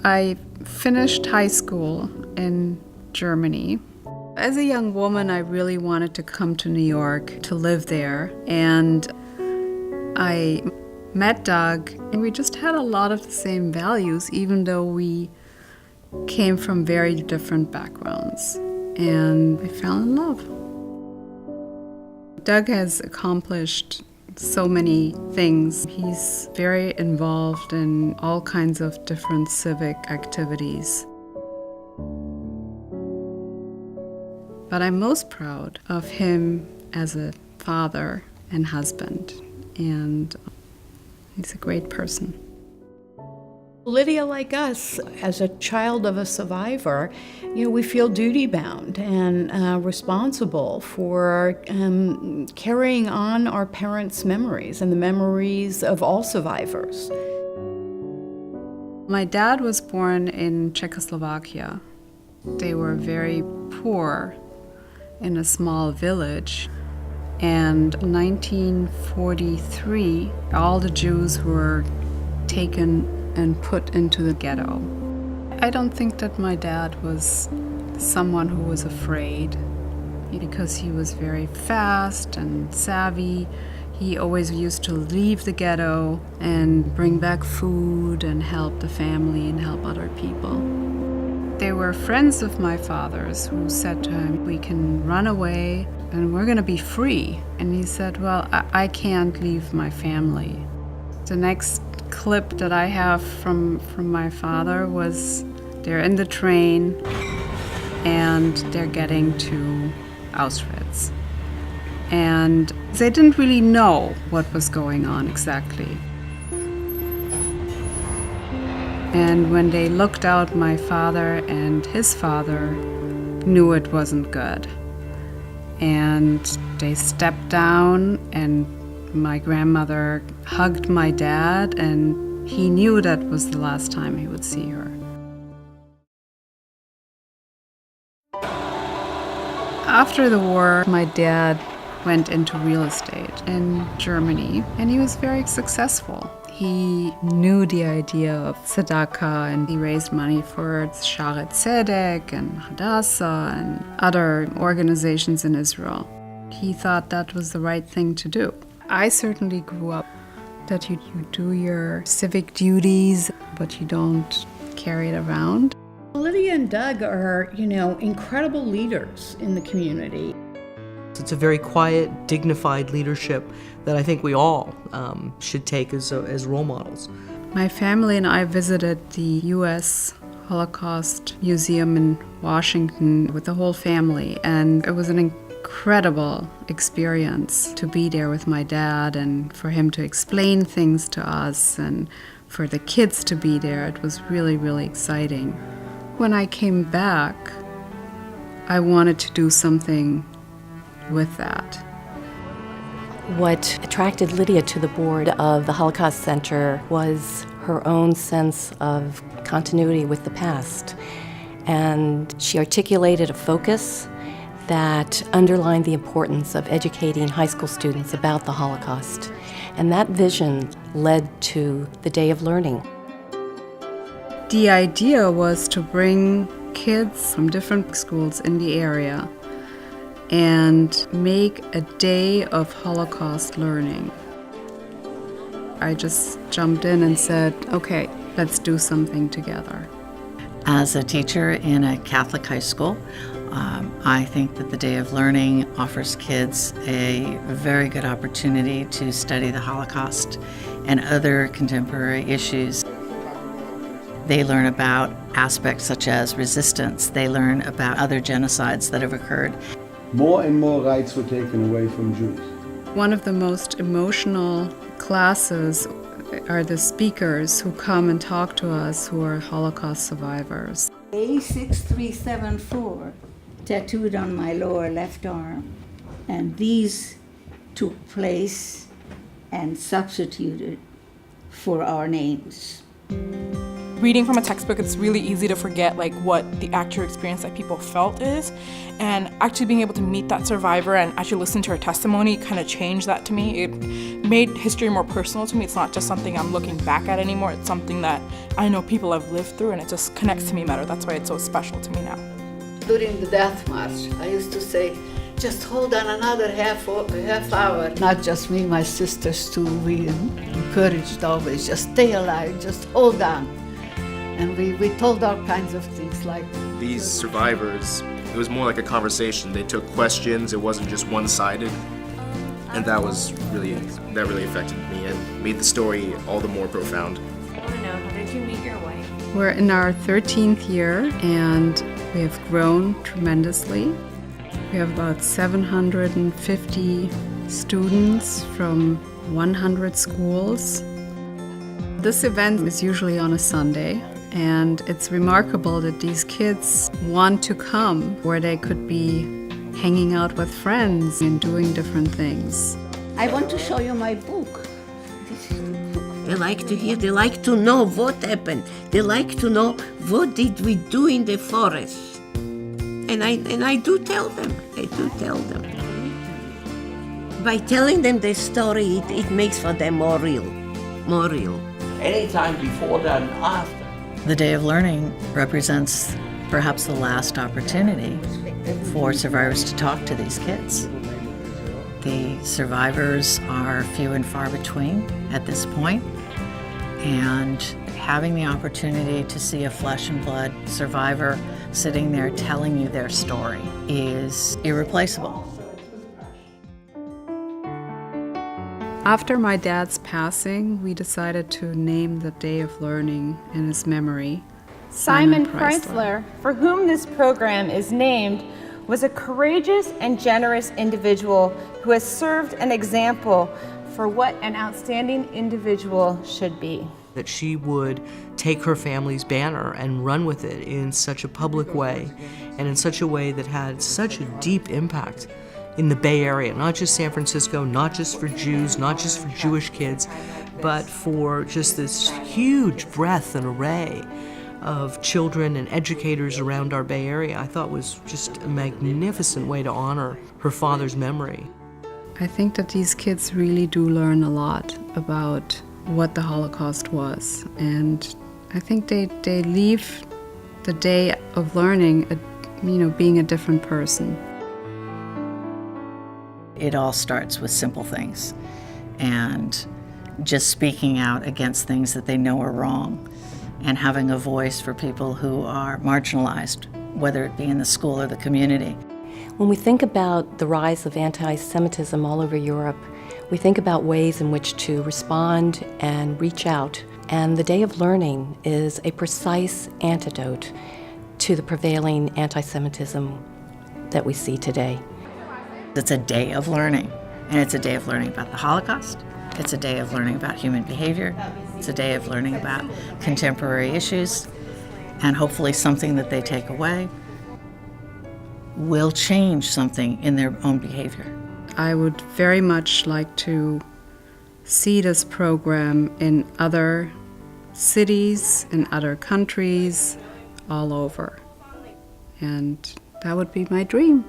I finished high school in Germany. As a young woman, I really wanted to come to New York to live there. And I met Doug, and we just had a lot of the same values, even though we came from very different backgrounds. And I fell in love. Doug has accomplished so many things. He's very involved in all kinds of different civic activities. But I'm most proud of him as a father and husband, and he's a great person. Lydia, like us, as a child of a survivor, we feel duty-bound and responsible for carrying on our parents' memories and the memories of all survivors. My dad was born in Czechoslovakia. They were very poor in a small village. And in 1943, all the Jews were taken and put into the ghetto. I don't think that my dad was someone who was afraid, because he was very fast and savvy. He always used to leave the ghetto and bring back food and help the family and help other people. They were friends of my father's who said to him, "We can run away and we're going to be free." And he said, "Well, I can't leave my family." The next clip that I have from my father was they're in the train and they're getting to Auschwitz. And they didn't really know what was going on exactly. And when they looked out, my father and his father knew it wasn't good. And they stepped down, and my grandmother hugged my dad, and he knew that was the last time he would see her. After the war, my dad went into real estate in Germany, and he was very successful. He knew the idea of tzedakah, and he raised money for Shaare Tzedek and Hadassah and other organizations in Israel. He thought that was the right thing to do. I certainly grew up that you do your civic duties, but you don't carry it around. Lydia and Doug are, incredible leaders in the community. It's a very quiet, dignified leadership that I think we all should take as role models. My family and I visited the U.S. Holocaust Museum in Washington with the whole family, and it was an incredible experience to be there with my dad and for him to explain things to us and for the kids to be there. It was really, really exciting. When I came back, I wanted to do something with that. What attracted Lydia to the board of the Holocaust Center was her own sense of continuity with the past. And she articulated a focus that underlined the importance of educating high school students about the Holocaust. And that vision led to the Day of Learning. The idea was to bring kids from different schools in the area and make a day of Holocaust learning. I just jumped in and said, okay, let's do something together. As a teacher in a Catholic high school, I think that the Day of Learning offers kids a very good opportunity to study the Holocaust and other contemporary issues. They learn about aspects such as resistance. They learn about other genocides that have occurred. More and more rights were taken away from Jews. One of the most emotional classes are the speakers who come and talk to us who are Holocaust survivors. A6374 tattooed on my lower left arm, and these took place and substituted for our names. reading from a textbook, it's really easy to forget like what the actual experience that people felt is, and actually being able to meet that survivor and actually listen to her testimony kind of changed that to me. It made history more personal to me. It's not just something I'm looking back at anymore. It's something that I know people have lived through, and it just connects to me better. That's why it's so special to me now. During the death march, I used to say, just hold on another half hour. Not just me, my sisters too. We encouraged always, just stay alive, just hold on. And we told all kinds of things like... These survivors, it was more like a conversation. They took questions, it wasn't just one-sided. And that really affected me and made the story all the more profound. I want to know, how did you meet your wife? We're in our 13th year and we have grown tremendously. We have about 750 students from 100 schools. This event is usually on a Sunday, and it's remarkable that these kids want to come where they could be hanging out with friends and doing different things. I want to show you my book. This is the book. They like to hear, they like to know what happened. They like to know what did we do in the forest. And I do tell them, By telling them the story, it makes for them more real. Anytime before that and after. The Day of Learning represents perhaps the last opportunity for survivors to talk to these kids. The survivors are few and far between at this point, and having the opportunity to see a flesh and blood survivor sitting there telling you their story is irreplaceable. After my dad's passing, we decided to name the Day of Learning in his memory. Simon Preisler, for whom this program is named, was a courageous and generous individual who has served an example for what an outstanding individual should be. That she would take her family's banner and run with it in such a public way and in such a way that had such a deep impact in the Bay Area, not just San Francisco, not just for Jews, not just for Jewish kids, but for just this huge breadth and array of children and educators around our Bay Area. I thought was just a magnificent way to honor her father's memory. I think that these kids really do learn a lot about what the Holocaust was, and I think they leave the Day of Learning, being a different person. It all starts with simple things and just speaking out against things that they know are wrong and having a voice for people who are marginalized, whether it be in the school or the community. When we think about the rise of anti-Semitism all over Europe, we think about ways in which to respond and reach out, and the Day of Learning is a precise antidote to the prevailing anti-Semitism that we see today. It's a day of learning, and it's a day of learning about the Holocaust. It's a day of learning about human behavior. It's a day of learning about contemporary issues, and hopefully something that they take away will change something in their own behavior. I would very much like to see this program in other cities, in other countries, all over. And that would be my dream.